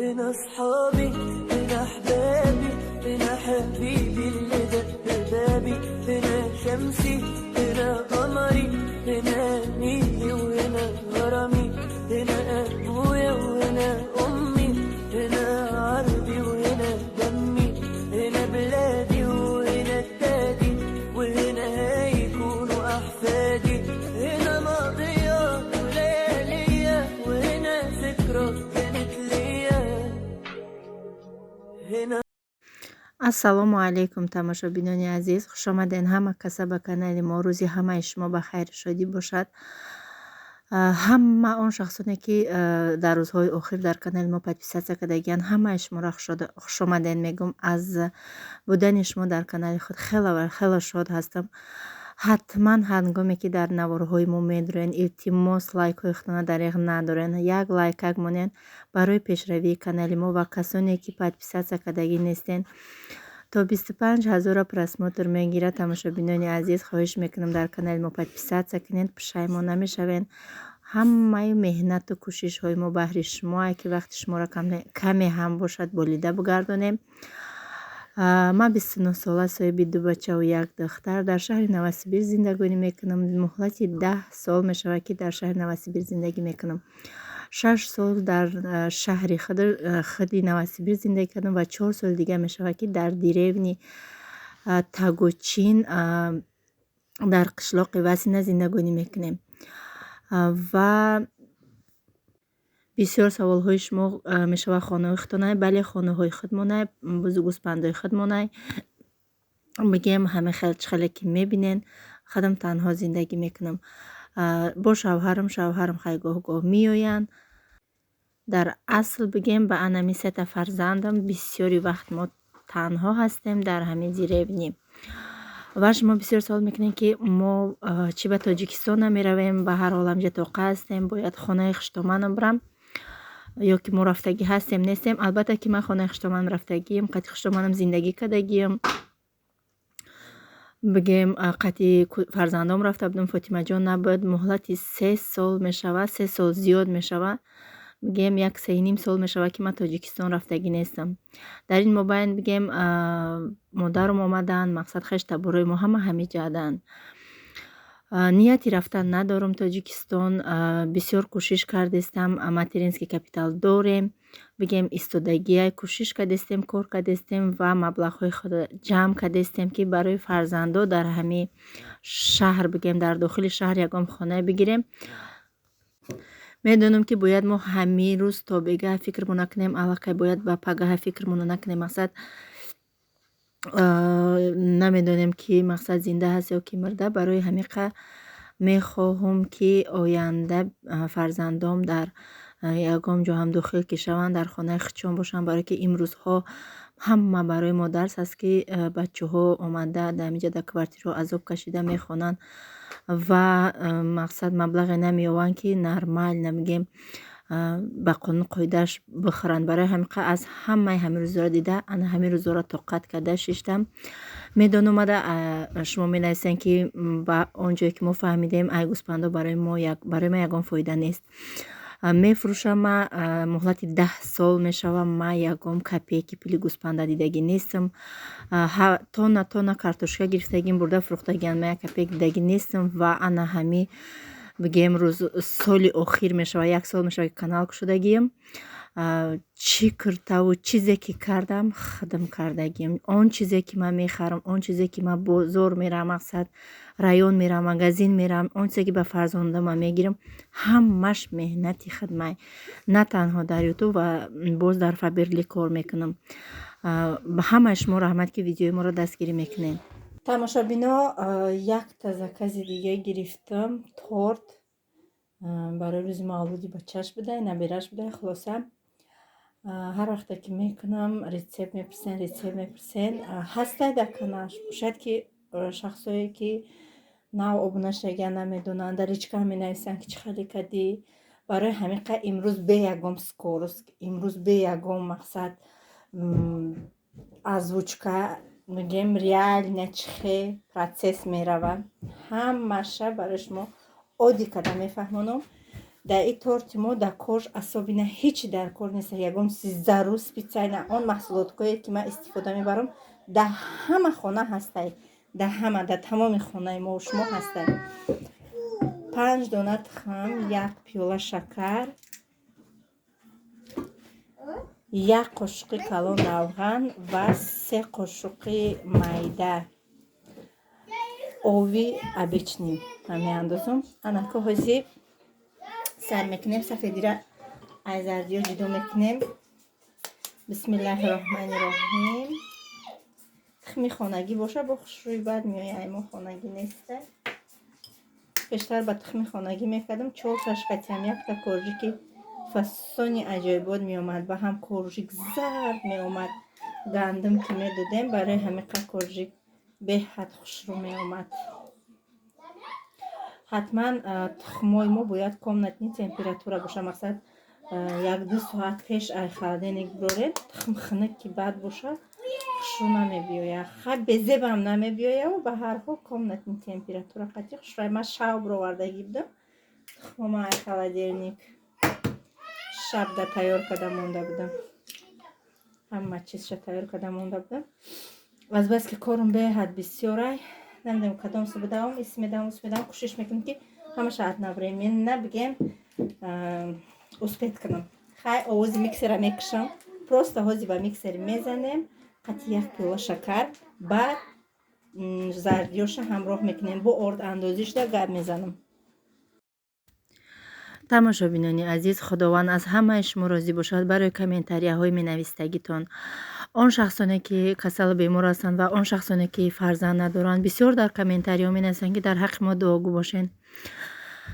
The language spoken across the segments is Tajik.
هنا أصحابي هنا أحبابي هنا حبيبي اللي دق بابي هنا شمسي هنا قمري هنا نيلي وهنا غرامي هنا أبويا وهنا أمي هنا عربي وهنا دمي هنا بلادي وهنا التادي وهنا هيكونوا أحفادي هنا ماضية وليالية وهنا ذكرى كانت ليا هنا. ассалому алайкум тамошобинони азиз, хушомаден ҳама каса ба канали мо. рӯзи ҳамаи шумо ба хайру шодӣ бошад. ҳама он шахсоне ки дар рӯзҳои охир дар канали мо подписатсия кардагиянд, ҳамаи шуморо хушомаден мегӯм. аз будани шумо дар канали худ хело шод ҳастам. ҳатман ҳангоме ки дар наворҳои мо медурен, илтимос лайкҳои худона дариғ надорен, як лайкак монен барои пешравии канали мо ва касоне ки подписатсия кардагӣ нестен то 25,000 просмотр мегирад. тамошобинони азиз, хоҳиш мекунам дар канали мо подписатсия кунед, пушаймон намешавен. ҳамаи меҳнату кӯшишҳои мо баҳри шумое ки вақти шуморо каме ҳам бошад болида бигардонем. ман 29 сола, соҳиби 2 бачаву 1 духтар дар шаҳри Новосибирск зиндагонӣ мекунам. муҳлати 10 сол мешавад ки дар шаҳри Новосибирск зиндагӣ мекунам. 6 сол дар шаҳри худи Новосибирск зиндагӣ кардам ва 4 соли дига мешавад ки дар деревни Тагучин дар қишлоқи Васина зиндагонӣ мекунем. ва бисёр саволҳои шумо мешавад хонаҳои худтонай, бале хонаҳои худмонай, бузугуспандои худмонай. бигем ҳама хеле ки мебинен худам танҳо зиндагӣ мекунам. бо шавҳарам хайгоҳ меоянд. дар асл бигем ба анами сета фарзандам бисёри вақт мо танҳо ҳастем дар ҳамин деревни. ва шумо бисёр савол мекунед ки мо чӣ ба Тоҷикистон намеравем? ба ҳар ҳол ҳамҷа тоқа ҳастем, бояд хонаи хиштоманам брам ё ки мо рафтагӣ ҳастем нестем? албатта ки ман хонаи хиштоманам рафтагием, қати хиштоманам зиндагӣ кардагием. бигем қати фарзандом рафта будам, Фотимаҷон набуд. муҳлати 3 сол мешавад, 3 сол зиёд мешавад. бигем 1.5 сол мешавад ки ман Тоҷикистон рафтагӣ нестам. дар ин мобайн бигем модарам омаданд, мақсад хешта борои мо ҳама ҷаҳданд. нияти рафтан надорам Тоҷикистон. бисёр кӯшиш кардестам, материнский капитал дорем, бигем истодагия кӯшиш кардестем, кор кардестем ва маблағҳои худ ҷамъ кардестем ки барои фарзандо дар ҳами шаҳр бигем дар дохили шаҳр ягон хона бигирем. медонам ки бояд мо ҳамин рӯз то бегаҳ фикрмон накунем, аллакай бояд ба пагаҳ фикрмон накунем. мақсад намедонем ки мақсад зинда ҳаст ё ки мирда. барои ҳамиқа мехоҳам ки оянда фарзандом дар ягон ҷо ҳам дохил ки шаванд, дар хонаи худшон бошанд, барое ки имрӯзҳо ҳама барои мо дарс аст ки бачаҳо омада дамиҷа дар квартираҳо азоб кашида мехонанд ва мақсад маблағе намеёванд ки нормал намегем ба қонун қоидааш бихӯранд. барои ҳамиқа аз ҳамаи ҳамин рӯзҳоро дида ана ҳамин рӯзҳоро тоқат карда шиштам. медонам ада шумо менависем ки ба он ҷое ки мо фаҳмидем ай гӯспандо барои ман ягон фоида нест. мефурӯшам. муҳлати 10 сол мешава ман ягон копейки пули гӯспанда дидагӣ нестам. тона картошка гирифтагим бурда фурӯхтагиам, ман як копейк дидагӣ нестам. ва ана ҳами бигем рӯз соли охир мешава, 1 сол мешава ки канал кушодагием. чӣ куртаву чизе ки кардам худам кардагием. он чизе ки ман мехарам, он чизе ки ман бозор мерам, мақсад район мерам, магазин мерам, он чизе ки ба фарзандам мегирам, ҳамаш меҳнати худмай. на танҳо дар ютуб ва боз дар фаберли кор мекунам. ба ҳамаи шумо раҳмат ки видеои моро дастгирӣ мекунед. тамошобино, як закази дига гирифтам, торт барои рӯзи мавлуди бачаш будай, набираш будай. хулоса ҳар вақте ки мекунам рецепт мепурсен. ҳастай дар каналаш бошад ки шахсое ки нав обуна шудагиан намедонанд, дар личка менависанд ки чӣ хеле кардӣ. барои ҳамиқа имрӯз бе ягон скорост, имрӯз бе ягон мақсад озвучка мегем реально чихе процесс меравад. ҳамаша барои шумо оддӣ карда мефаҳмонам. در این تورت ما در کارش اصابی نه هیچی در کار نیست. یگان ضروس پیتزای نه آن محصولات که من استفاده میبرم در همه خانه هسته، در همه در تمام خانه ما و شما هسته. 5 دانه تخم، 1 پیاله شکر، 1 قاشق کلان روغن و 3 قاشق میده آبی обичный میاندازم. انا که هزی سر میکنیم سفیدی را از زردی جدا میکنیم. بسم الله الرحمن الرحیم. تخمی خانگی باشه با خوشروی بد میایه، ایما خانگی نیسته. بیشتر با تخمی خانگی میکردم. 4 تاشقتی هم 1 تا کورژیک فسونی عجایبات میامد و هم کورژیک زرد میامد. گندم که میدادیم برای همه کورژیک به حد خوشرو میامد. حتما تخمای ما باید کامنتنی تمپراتوره باشه. مثلا 1-2 ساعت پیش ای خالدینگ برورید تخم خنک که بد باشه خوشرو نمیبیایه، خب بزیب هم نمیبیایه و به هر حال کامنتنی تمپراتوره قطعی خوشروی. من شب رو وردگی بدم تخم ای خالدینگ شب در تیار کده مونده بودم، همه چیزش تیار کده مونده بودم. از بس که کارم به حد بسیاره نمیدونم کدام سو بدم اسمیدم کوشش میکنم که همه شاید نبریم من نبگم اسپیت کنم. خیلی آواز میکسر میکشم، پروست آوازی با میکسر میزنیم. قطعی 1 کیلو شکر بعد زردیوش همراه میکنیم با ارد اندازیش در گرم میزنم. تماشابینان عزیز، خداوند از همه شما راضی باشد. برای کامنتاری های می نویستگیتان آن شخصانی که کسل بیمار هستند و آن شخصانی که فرزند ندارند بسیار در کامنتاری ها می نویسند که در حق ما دعاگو باشین.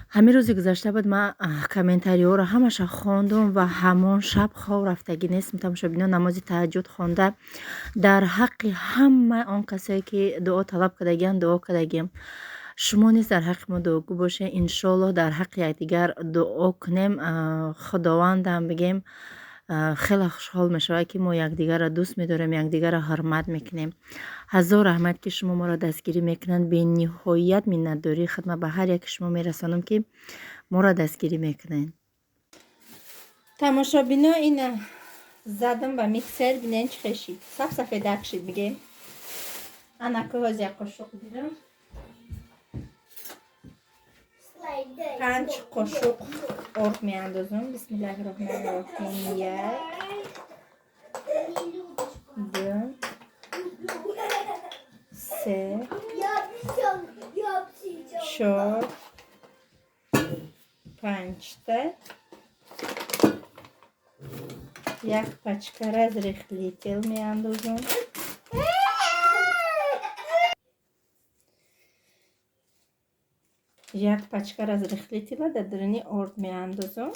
همین روزی گذشته بود من کامنتاری ها را همش خواندم و همان شب خواب رفتگی نیست. تماشابینان نماز تهجد خوانده در حق همه آن کسایی که دعا طلب کردگان دعا کردگیم. شما نیز در حق ما دعاگو باشه. انشالله در حق یکدیگر دعا کنیم. خداوند هم بگیم خیلی خوشحال میشه که ما یکدیگر را دوست میداریم، یکدیگر را حرمت میکنیم. هزار رحمت که شما ما را دستگیری میکنن. به نهایت منتداری خدمت به هر یک شما میرسانم که ما را دستگیری میکنین. تماشا بینا این زدم به میکسر بینین چه خشید صف صفه دکشید بگیم. انا که هاز یک قاشق دیدم 5 قاشق ارد می اندازم. بسم الله الرحمن الرحیم. 1 2 3 4 5 تا 1 پچکر از ریخلی تیل می اندازم. یک پچکر از ریخلی تیل در درونی ارد می اندازم.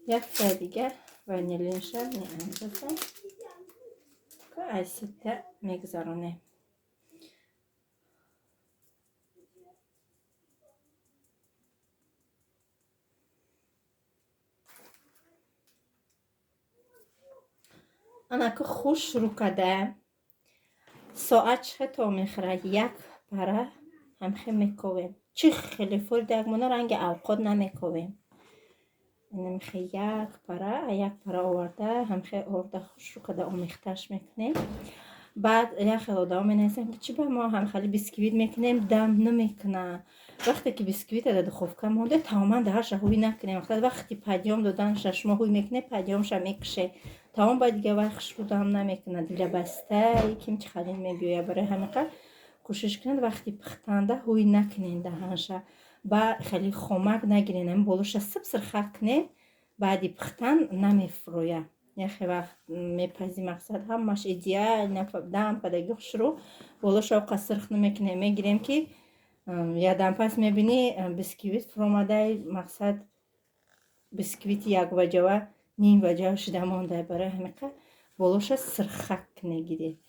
یک تا دیگر وانیلین شر می اندازم که اسیتا میگذارونه. انا که خوش رو کده ساعت چه تا میخوره 1 پره هم خیلی میکویم. چه خیلی فور دگمونه رنگ اوقات نمیکویم. اینم خیلی 1 پره آورده هم خیلی آورده خوش رو کده آمیختش میکنیم. بعد یک خیلی آدم مینویسن که چی به ما هم خیلی بیسکویت میکنیم دم نمیکنه. وقتی که بیسکویت در دخوفکه مونده تماما درش هوی نکنیم. وقتی پدیام دادن شما هوی میکنه پدیامش میکشه تمام باید دیگه وقتش رو دم نمیکنه دیگه بسته یکیم چه خیلی میبیویه. برای همین کوشش کنید وقتی پختنده هوی نکنین دهنشه با خیلی خمک نگیرین. بولوش سبسر خرد کنین بعدی پختن نمیفرویه. یخی وقت میپزی مقصد همش ایدیال نفدام کدگی خوش رو بولوش او قصرخ نمیکنه میگیریم که یادم پس میبینی بسکویت فروماده مقصد بسکویت 1 وجه و نیم وجه شده مانده. برای همین بولوش سرخک نگیری.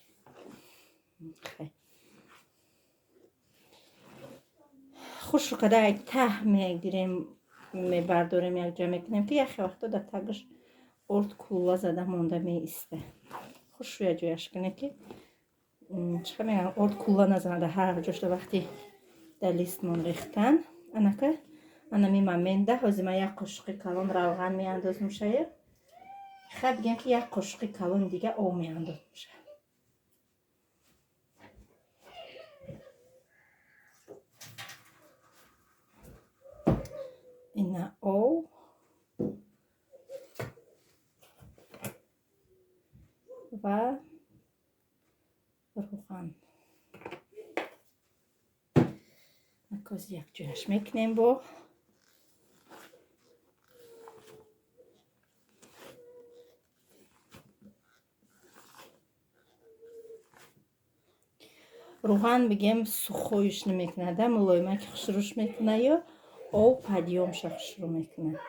خوش رو کده یک ته میگیریم میبرداریم یک جا میکنیم که یخی وقتا در تگش ارد کولا زده مانده می ایسته. خوش روی جایش کنه که چیکار میگن ارد کولا نزنه هر جاش وقتی در لیستمون ریختن انکه انمی ممنده هازی من یک قاشق کلان روغن میاندازم شاید خب بگم که یک قاشق کلان دیگه آب میاندازم شاید اینا آب و روغن نکاز یک جوش میکنیم با روغن بگیم سخویش نمیکنه ده ملایمه که خشروش میکنه یا آب پدیامش خشرو میکنه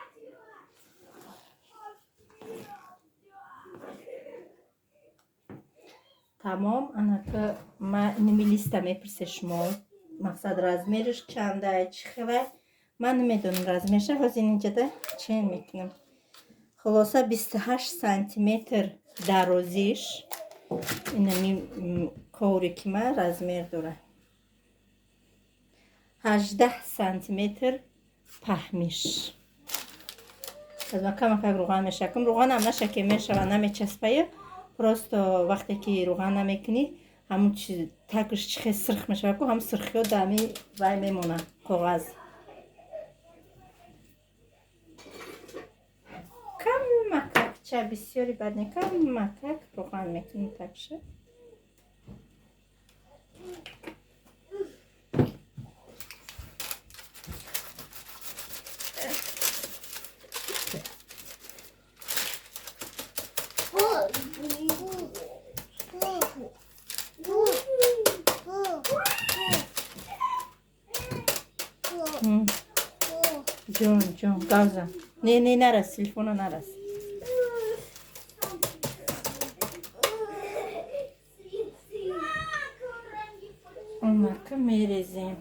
تمام انا که من نمی لیسته میپرسه شما مقصد رزمیرش چنده چی خواهی من نمیدونم رزمیرش هاز اینجا ده چین میکنم خلاصه 28 سانتیمتر درازیش اینمی کوری که من رزمیر داره 18 سانتیمتر پهمیش از من کم روغن میشکم روغن هم نشکه میشه و نمیچسبه просто وقتی که روغن نمیکنی همون چیز تکش چخه سرخ میشه و هم سرخی ها دمی وای میمونه کاغذ کم مکک چه بسیاری بد نه کم مکک روغن میکنی تکشه جون گازم نه نرس تلفن نرس اونکه میریزیم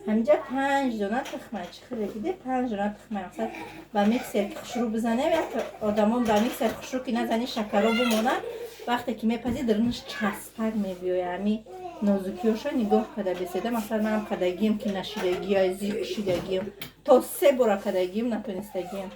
همینجا 5 دونه تخمه چی خیلی دیده 5 دونه تخمه اصلا با میکسر که خشرو بزنه وقتی آدمان با میکسر خشرو که نزنی شکرو بمونه وقتی که میپزی درنش چسبک میبیوی همی نازکیوشا نگاه کده بسیده مثلا منم کدگیم که نشیدگی های زیر کشیدگیم تا 3 بار کدگیم نتونستگیم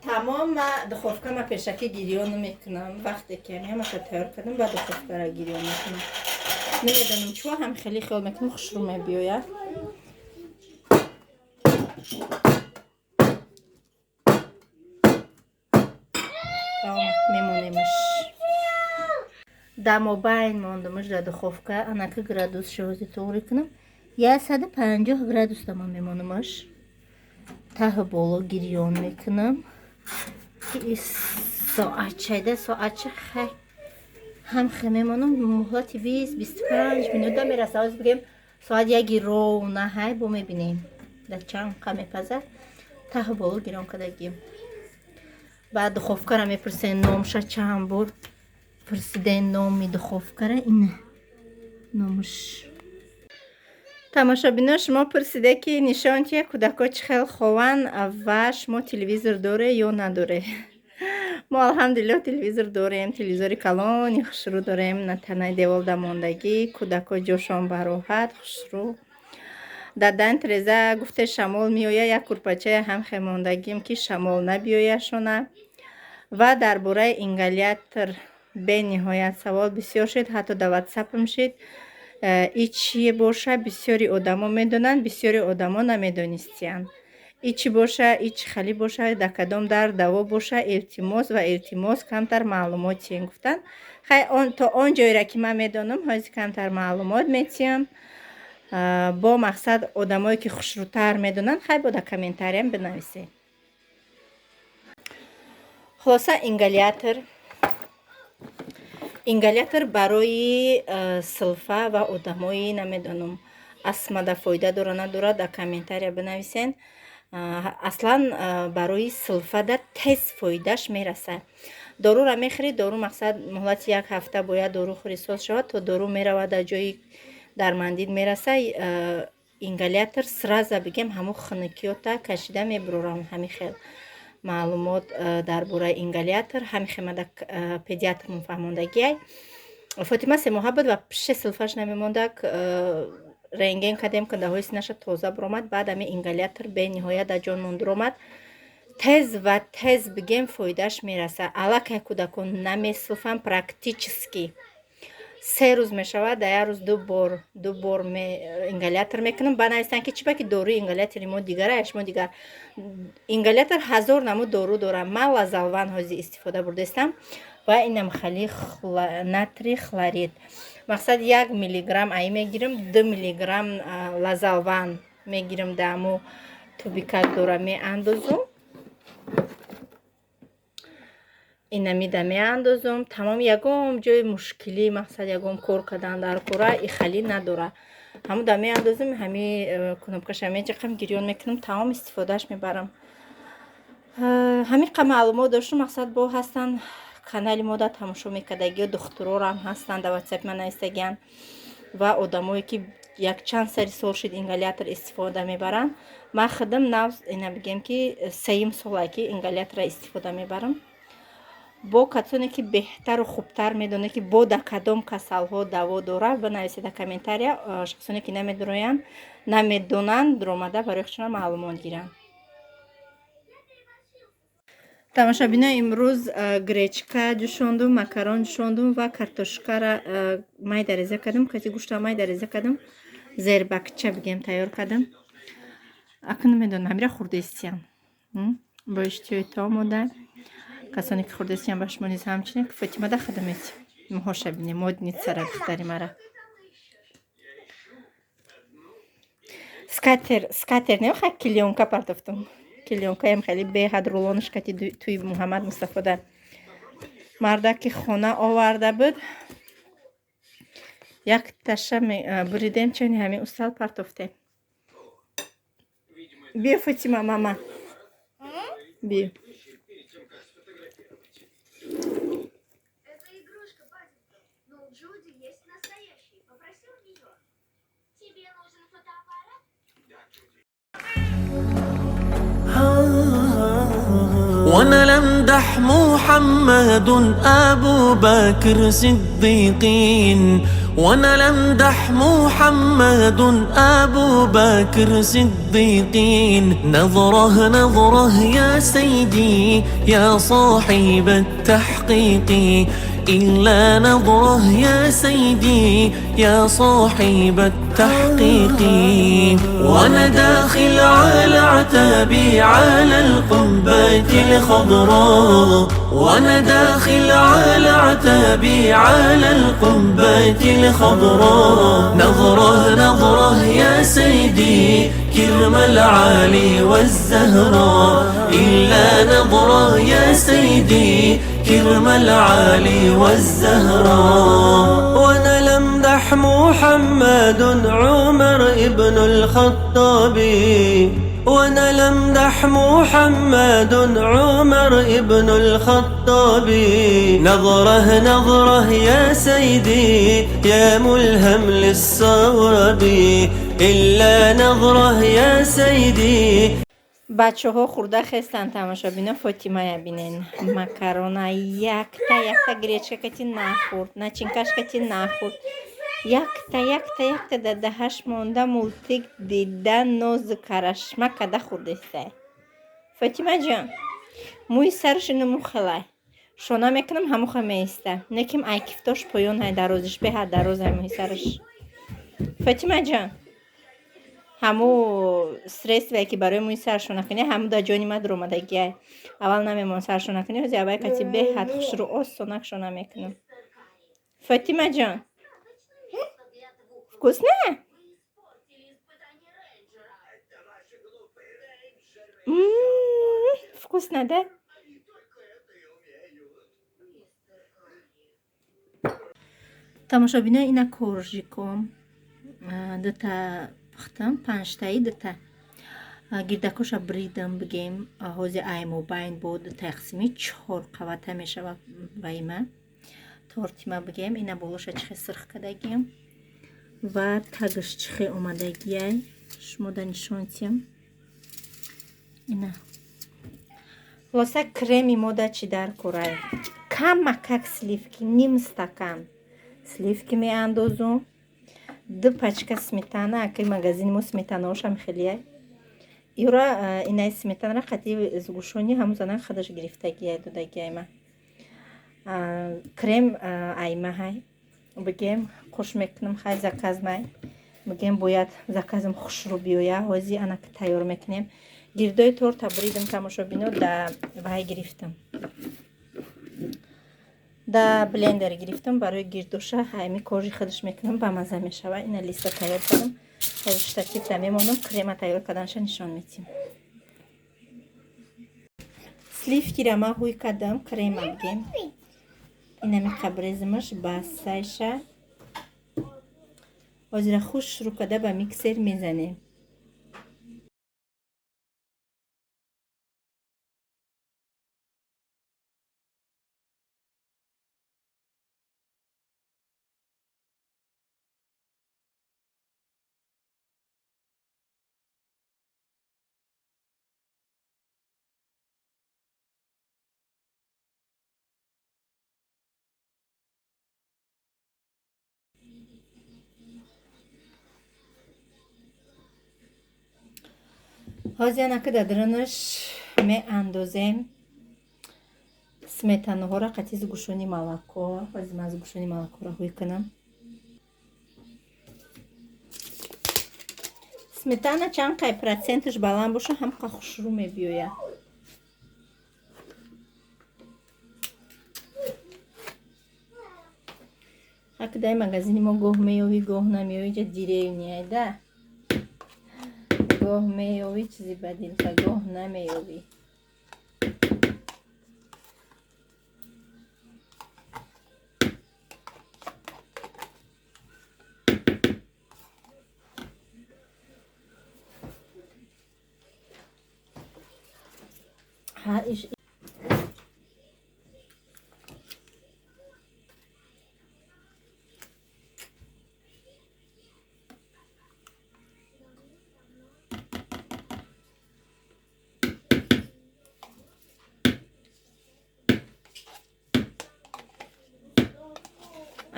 تمام من دخوفکه ما پیشکی گیریان میکنم وقتی که همه تیار کردم بعد دخوفکه را گیریان میکنم نمیدونم چوا هم خیلی خیال میکنم خشرو میبیوید تمام میمونیمش دمو بین موندمش در دخوفکه انکه گرادوس شوزی طوری کنم 150 گرادوس تمام میمونمش ته بالا گیریان میکنم ساعت خیلی هم میمونم مهلت 20-25 مینوت میرسه از بگیم ساعت یکی رو نه های با میبینیم در چند قمی پزه ته بالا گیران کدگیم بعد دخوفکه را میپرسه نامش چند بار پرسیده نامی دخوفکه را اینه نامش تماشابینا شما پرسیده که نشان چیه کودکا چه خیلی خوان و شما تلویزور داره یا نداره ما الحمدلله تلویزور داریم تلویزور کلان خشرو داریم نه تنه دیوال دماندگی کودکا جوشان براحت خشرو دادن تریزه گفته شمال میویه یک کورپاچه هم خیماندگیم که شمال نبیویه شونه و درباره اینگلیاتر به نهایت سوال بسیار شد حتی در واتساپ شد ای چی باشه بسیاری آدما میدونن بسیاری آدما نمیدونستین ای چی باشه ای چی خالی باشه در کدام در دوا باشه التماس کمتر معلوماتی گفتن خیلی تا آن جایی را که من میدونم هازی کمتر معلومات میتیم با مقصد آدمایی که خشروتر میدونن خیلی با در کامنتاری هم بنویسید خلاصه اینگلیاتر برای سلفه و آدمایی نمیدونم اسمده فایده داره نداره در کامنتاری بنویسین аслан барои силфада тез фоидаш мерасад. дорура мехӯрӣ, дору мақсад муҳлати 1 ҳафта бояд дору хӯрисоз шавад, то дору меравад дар ҷои дармандид мераса, ингалятор сразу бигем ҳамо хунукиёта кашида мебурорам. Ҳамин хел маълумот дар бораи ингалятор ҳамин хел мада педиатрмон фаҳмондагиай. Фотима 3 моҳа буд ва пиши силфаш намемондак. Рентген кардем, кундаҳои синаша тоза буромад. Баъд ҳамин ингалятор бениҳоят дар ҷон мондуромад. тез ва тез бигем фоидаш мераса. Аллакай кӯдакон намесилфам практически 3 рӯз мешавад, дар 1 рӯз 2 бор ингалятор мекунам. банависанд ки чиба ки дорои ингалятори мо дигара, шумо дигар ингалятор 1000 намуд дору дорам. ман лазалван ҳозир истифода бурдастам ва инам хали натри хлорид. мақсад 1 миллиграмм ай мегирам, 2 миллиграмм лазалван мегирам, даму тубикак дора меандозум. инамида меандозум. тамом ягон ҷои мушкилӣ, мақсад ягон кор кардан дар кора ихалӣ надора. ҳамуда меандозум, ҳами кнопкаша меҷиқам, гирён мекунам, тамом истифодаш мебарам. ҳамин қа маълумот доштум. мақсад бо ҳастанд канали мода тамошо мекардагиё, духтурорам ҳастанд, дар ватсап ман нависагиян ва одамое ки якчанд сари сол шуд ингалятор истифода мебаранд. ман худам навз ина бигем ки 3 солае ки ингалятора истифода мебарам. бо касоне ки беҳтару хубтар медонанд ки бо да кадом касалҳо даво дорад, бинависед дар комментария. шахсоне ки намедонанд ромада барои худшона маълумот гиранд. тамошобино, имрӯз гречка ҷӯшондум, макарон ҷӯшондум ва картошкара майда реза кардам. кати гӯшта майда реза кардам, зербакча бигем тайёр кардам. акн медонам амира хурдестиян бо иштиёи таомода. касоне ки хурдестиян ба шумо низ ҳамчунин фотимада хадамет муҳоша бине модницара духтари мара. скатер немехоҳад клеёнка партофтум. клеёнкаям хеле беҳад рулонаш кати туи Муҳаммад Мустафода. марда ки хона оварда буд, як таша буридем, чани ҳамин устал партофтем. бия Фотима, мама бия. وانا لمدح محمد ابو بكر صديقين، وانا لمدح محمد ابو بكر صديقين. نظره نظره يا سيدي يا صاحب التحقيق، إلا نظره يا سيدي يا صاحب التحقيق. وانا داخل على عتابي على القبة الخضراء، وانا داخل على عتابي على القبة الخضراء. نظره نظره يا سيدي كرم العالي والزهراء، إلا نظره يا سيدي كرم العالي والزهراء. وانا لمدح محمد عمر ابن الخطاب، وانا لمدح محمد عمر ابن الخطاب. نظره نظره يا سيدي يا ملهم للصواب، إلا نظره يا سيدي. бачаҳо хурда хестанд. тамошобино, Фотимая бинен. макарона якта гречка кати нахурд, начинкаш кати нахурд. якта да даҳаш монда мултик дида нозу карашма када хурдестай. Фотима ҷон, мӯи сараши намухелай шона мекунам, ҳамуха меиста неким айкифтош поён ҳай дарозиш беҳа дарозай мӯи сараш. Фотима ҷон, ҳамо средствое ки барои мӯи сар шона кунӣ ҳамо дар ҷони ман дуромадагиай. аввал намемон сар шона кунӣ, ҳозир аввал кати беҳад хушру осонак шона мекунам. Фотима ҷон, вкусно? Вкусно, да? тамошобино, ина коржиком дута пухтам, панҷтаи дута. гирдакоша бридам бигем ҳози айму байн буд тақсими 4 қавата мешава вайма тортима бигем ина болоша чихе сирх кадагиям ва тагш чихе омадагияй шумода нишонтим ина хулоса креми мода чӣ дар курай камакак сливки ним стакан сливки меандозум 2 пачка сметана аки магазини мо сметанаоша мехелияй юра инаи сметанара қати згушони ҳамузанак хадаш гирифтагияй додагияйма крем аймаҳай бигем қуш мекунам хай заказмай бигем бояд заказам хушрӯ биёя ҳози анаки тайёр мекунем гирдои торта бридам тамошобино да вай гирифтам да блендер гирифтам барои гирдоша ҳайми кожи хадаш мекунам ба маза мешава ина листа тайёр кардам ҳозир штативда мемонам крема тайёр карданаша нишон метим сливкира ма ҳуй кардам крема бигем инами қабрезимаш ба сайша ҳозира хуш шурӯъ карда ба миксер мезанем ҳозир анака дар дрӯнаш меандозем сметанаҳоро қати згушони молоко ҳозир ман згушони молокоро ҳуй кунам сметана чанд қай проценташ баланд боша ҳамқа хушрӯъ мебиёяд ҳаки дар магазини мо гоҳ меёвӣ гоҳ намеёвӣ ҷа диревняйда гоҳ меёвӣ чизи бадилка гоҳ намеёвӣ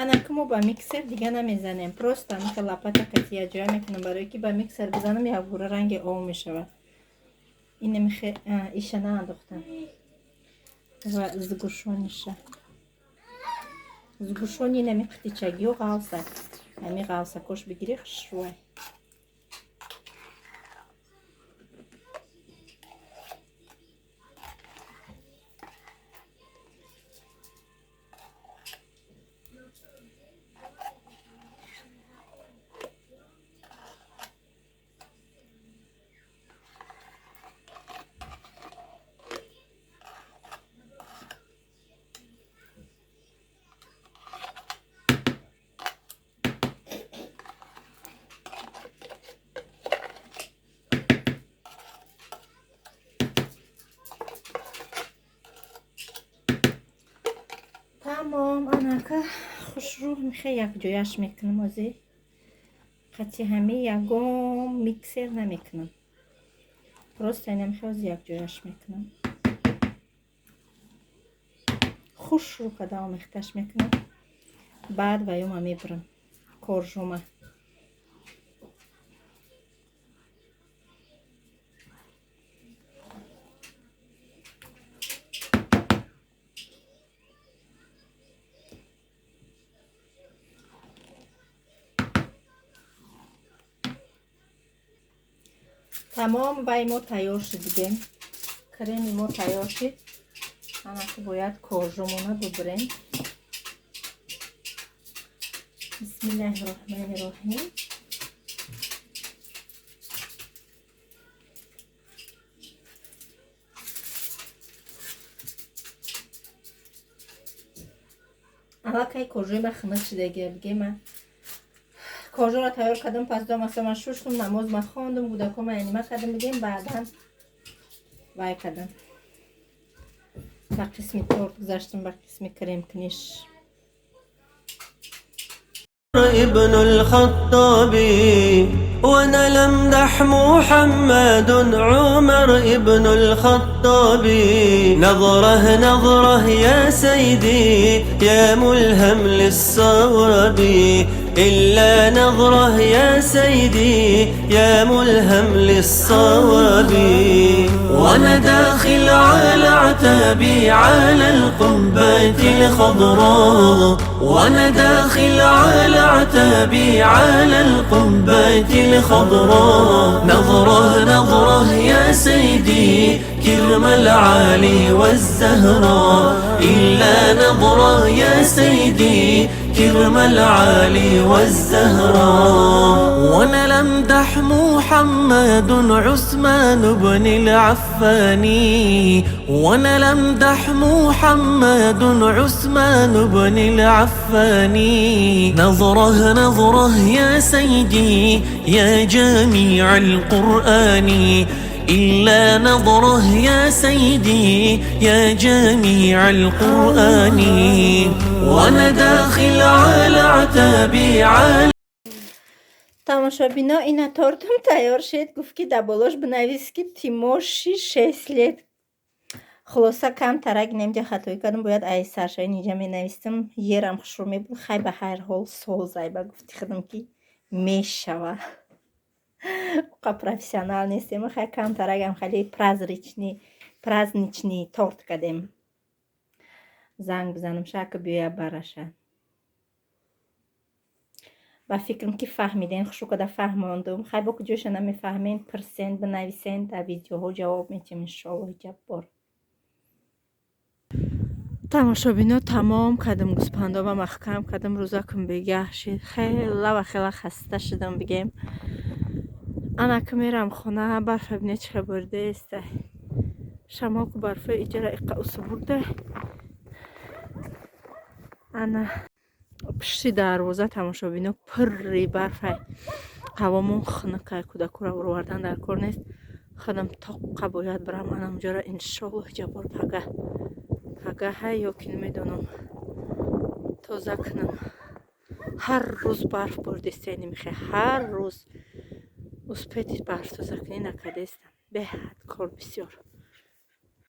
анаки мо ба миксер дига намезанем просто анака лапата кати якҷоя мекунам барое ки ба миксер бизанам якгура ранги ов мешавад инамихе иша наандохтам ва згушониша згушони инами қитичагиё ғавса ҳами ғавсакош бигири хушрӯай тамом анака хушрӯъ мехе якҷояш мекунам ҳозир қати ҳами ягон миксер намекунам просто инамехе ҳозир якҷояш мекунам хуш шурӯъ карда омехташ мекунам баъд ваёма мебурам коржома тамом вай мо тайёр шуд дигем креми мо тайёр шуд анаки бояд коржомона бубурем бисмиллаҳи роҳмани роҳим аллакай коржои ма химат шудагия бигема کاجو را تیار کردم. پس دو مثلا شوشتم نماز ما خواندم کودکم اینما کردم بگیم بعدا وای کردم با قسمی تورت گذاشتم با قسمی کریم کنیش. ابن الخطاب وانا لمدح محمد عمر ابن الخطاب نظره يا سيدي يا ملهم للصواب إلا نظره يا سيدي يا ملهم للصواب وانا داخل على عتابي على القبة الخضراء وانا داخل على عتابي على القبة الخضراء نظره يا سيدي كرم العالي والزهراء إلا نظره يا سيدي كرم العالي والزهراء وانا لمدح محمد عثمان بن العفاني وانا لمدح محمد عثمان بن العفاني نظره يا سيدي يا جميع القرآن إلا نظره يا سيدي يا جميع القرآن وانا داخل على عتابي على тамошобино ина тортум тайёр шед. гуфт ки дар болош бинавис ки Тимоши 6 лет. хулоса камтарак немҷа хатоӣ кардам, бояд айсарша инҷа менавистам. ерам хушрӯ мебуд. хай ба ҳар ҳол созай ба гуфти худам ки мешава. оқа профессионал нестем. хай камтаракам хали праздничный торт кардем. занг бизанам шака биёя бараша. ба фикрам ки фаҳмиден хушукада фаҳмондум. хай бо куҷоша намефаҳмед пирсен бинависен дар видеоҳо ҷавоб метем иншоаллоҳи ҷаббор. тамошобино тамом кардам. гӯспандома маҳкам кардам. рӯзакум бегаҳ шид. хела ва хела хаста шидам бигем. анака мерам хона барфа бине чиқа бурдеста. шамоку барфа иҷара иқа усу бурда. ана пишти дарвоза тамошобино пирри барфай. ҳавомон хунукай кӯдакура овардан дар кор нест. худам тоққа бояд барам ана унҷора иншоаллоҳи ҷаббор пага ҳай ё ки намедонам тоза кунам. ҳар рӯз барф бурдисте намехе. ҳар рӯз успети барф тоза кунӣ накардестам. беҳад кор бисёр.